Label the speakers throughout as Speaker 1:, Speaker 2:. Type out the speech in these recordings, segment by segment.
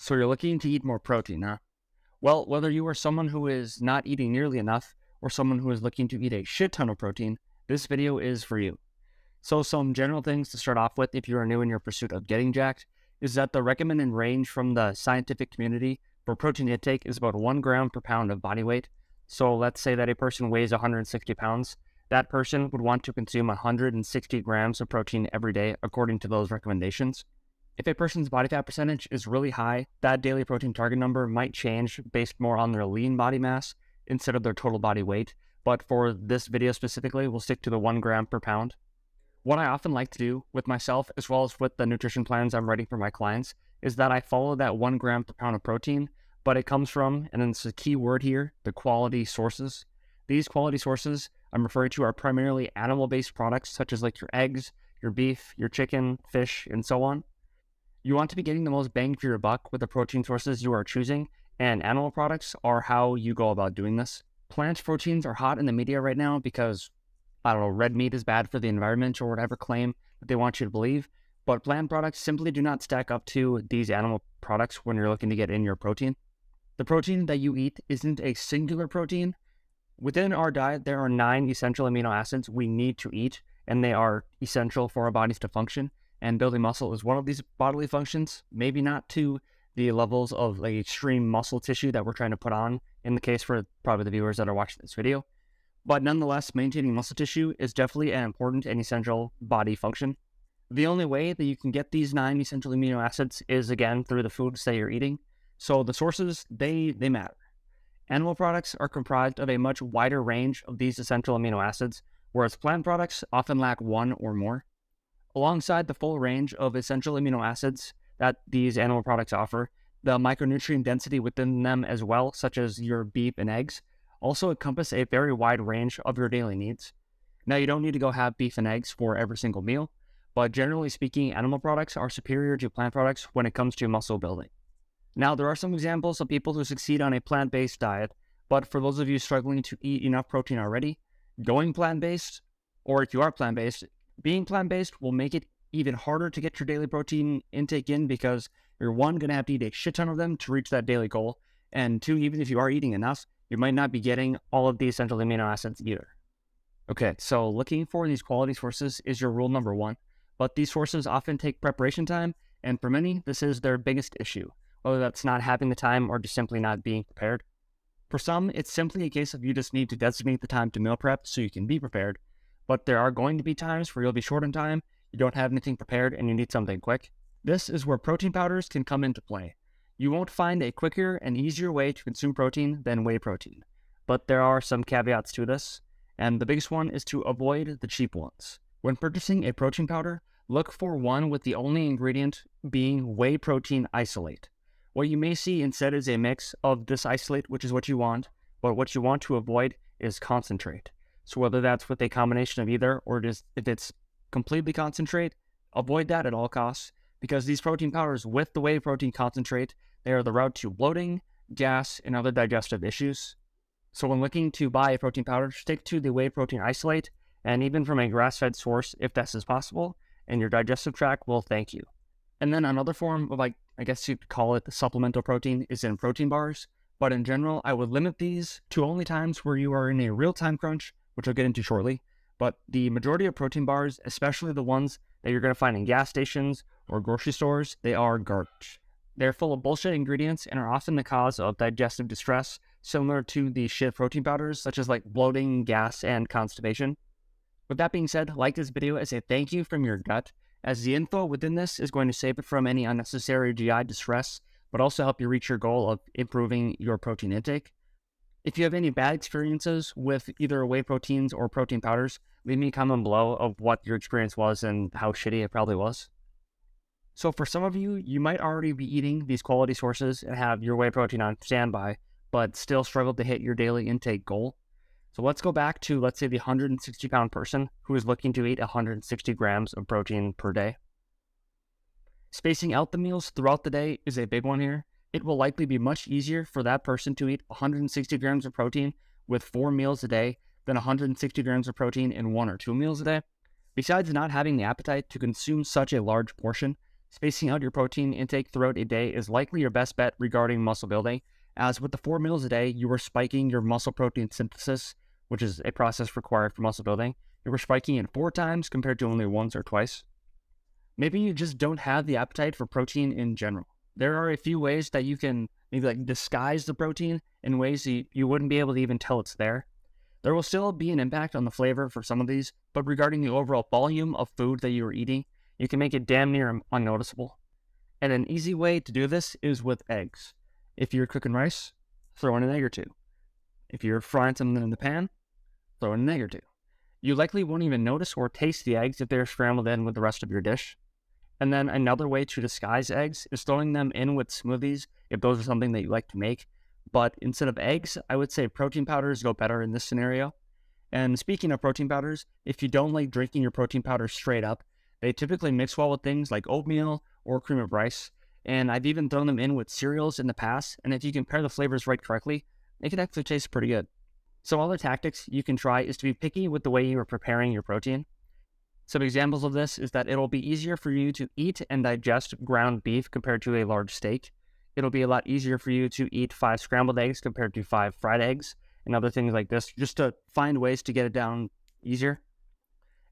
Speaker 1: So you're looking to eat more protein, huh? Well, whether you are someone who is not eating nearly enough or someone who is looking to eat a shit ton of protein, this video is for you. So some general things to start off with if you are new in your pursuit of getting jacked is that the recommended range from the scientific community for protein intake is about 1 gram per pound of body weight. So let's say that a person weighs 160 pounds. That person would want to consume 160 grams of protein every day according to those recommendations. If a person's body fat percentage is really high, that daily protein target number might change based more on their lean body mass instead of their total body weight. But for this video specifically, we'll stick to the 1 gram per pound. What I often like to do with myself, as well as with the nutrition plans I'm writing for my clients, is that I follow that 1 gram per pound of protein, but it comes from, and it's a key word here, the quality sources. These quality sources I'm referring to are primarily animal-based products, such as like your eggs, your beef, your chicken, fish, and so on. You want to be getting the most bang for your buck with the protein sources you are choosing, and animal products are how you go about doing this. Plant proteins are hot in the media right now because, I don't know, red meat is bad for the environment or whatever claim that they want you to believe, but plant products simply do not stack up to these animal products when you're looking to get in your protein. The protein that you eat isn't a singular protein. Within our diet, there are 9 essential amino acids we need to eat, and they are essential for our bodies to function. And building muscle is one of these bodily functions, maybe not to the levels of like extreme muscle tissue that we're trying to put on in the case for probably the viewers that are watching this video. But nonetheless, maintaining muscle tissue is definitely an important and essential body function. The only way that you can get these 9 essential amino acids is, again, through the foods that you're eating. So the sources, they matter. Animal products are comprised of a much wider range of these essential amino acids, whereas plant products often lack one or more. Alongside the full range of essential amino acids that these animal products offer, the micronutrient density within them as well, such as your beef and eggs, also encompass a very wide range of your daily needs. Now, you don't need to go have beef and eggs for every single meal, but generally speaking, animal products are superior to plant products when it comes to muscle building. Now, there are some examples of people who succeed on a plant-based diet, but for those of you struggling to eat enough protein already, going plant-based, or if you are plant-based, being plant-based will make it even harder to get your daily protein intake in because you're, 1, going to have to eat a shit ton of them to reach that daily goal, and 2, even if you are eating enough, you might not be getting all of the essential amino acids either. Okay, so looking for these quality sources is your rule number 1, but these sources often take preparation time, and for many, this is their biggest issue, whether that's not having the time or just simply not being prepared. For some, it's simply a case of you just need to designate the time to meal prep so you can be prepared, but there are going to be times where you'll be short on time, you don't have anything prepared, and you need something quick. This is where protein powders can come into play. You won't find a quicker and easier way to consume protein than whey protein, but there are some caveats to this, and the biggest one is to avoid the cheap ones. When purchasing a protein powder, look for one with the only ingredient being whey protein isolate. What you may see instead is a mix of this isolate, which is what you want, but what you want to avoid is concentrate. So whether that's with a combination of either, or just if it's completely concentrate, avoid that at all costs, because these protein powders with the whey protein concentrate, they are the route to bloating, gas, and other digestive issues. So when looking to buy a protein powder, stick to the whey protein isolate, and even from a grass-fed source if this is possible, and your digestive tract will thank you. And then another form of, I guess you'd call it the supplemental protein, is in protein bars, but in general, I would limit these to only times where you are in a real-time crunch, which I'll get into shortly. But the majority of protein bars, especially the ones that you're going to find in gas stations or grocery stores, they are garbage. They're full of bullshit ingredients and are often the cause of digestive distress, similar to the shit protein powders, such as like bloating, gas, and constipation. With that being said, like this video as a thank you from your gut, as the info within this is going to save it from any unnecessary GI distress, but also help you reach your goal of improving your protein intake. If you have any bad experiences with either whey proteins or protein powders, leave me a comment below of what your experience was and how shitty it probably was. So for some of you, you might already be eating these quality sources and have your whey protein on standby, but still struggle to hit your daily intake goal. So let's go back to, let's say, the 160-pound person who is looking to eat 160 grams of protein per day. Spacing out the meals throughout the day is a big one here. It will likely be much easier for that person to eat 160 grams of protein with 4 meals a day than 160 grams of protein in 1 or 2 meals a day. Besides not having the appetite to consume such a large portion, Spacing out your protein intake throughout a day is likely your best bet regarding muscle building, as with the 4 meals a day, you are spiking your muscle protein synthesis, which is a process required for muscle building. You are spiking it 4 times compared to only once or twice. Maybe you just don't have the appetite for protein in general. There are a few ways that you can maybe like disguise the protein in ways that you wouldn't be able to even tell it's there. There will still be an impact on the flavor for some of these, but regarding the overall volume of food that you are eating, you can make it damn near unnoticeable. And an easy way to do this is with eggs. If you're cooking rice, throw in an egg or two. If you're frying something in the pan, throw in an egg or two. You likely won't even notice or taste the eggs if they're scrambled in with the rest of your dish. And then another way to disguise eggs is throwing them in with smoothies if those are something that you like to make. But instead of eggs, I would say protein powders go better in this scenario. And speaking of protein powders, if you don't like drinking your protein powder straight up, they typically mix well with things like oatmeal or cream of rice. And I've even thrown them in with cereals in the past. And if you can pair the flavors right correctly, it can actually taste pretty good. Some other tactics you can try is to be picky with the way you are preparing your protein. Some examples of this is that it'll be easier for you to eat and digest ground beef compared to a large steak. It'll be a lot easier for you to eat 5 scrambled eggs compared to 5 fried eggs and other things like this, just to find ways to get it down easier.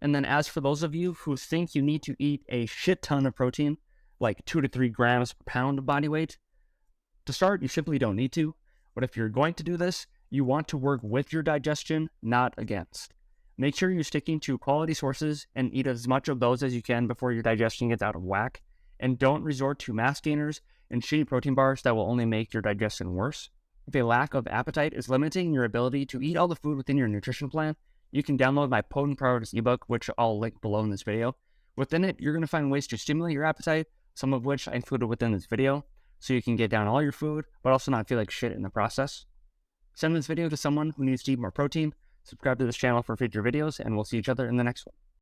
Speaker 1: And then as for those of you who think you need to eat a shit ton of protein, like 2 to 3 grams per pound of body weight, to start, you simply don't need to. But if you're going to do this, you want to work with your digestion, not against. Make sure you're sticking to quality sources and eat as much of those as you can before your digestion gets out of whack. And don't resort to mass gainers and shitty protein bars that will only make your digestion worse. If a lack of appetite is limiting your ability to eat all the food within your nutrition plan, you can download my Potent Priorities ebook, which I'll link below in this video. Within it, you're going to find ways to stimulate your appetite, some of which I included within this video, so you can get down all your food, but also not feel like shit in the process. Send this video to someone who needs to eat more protein. Subscribe to this channel for future videos, and we'll see each other in the next one.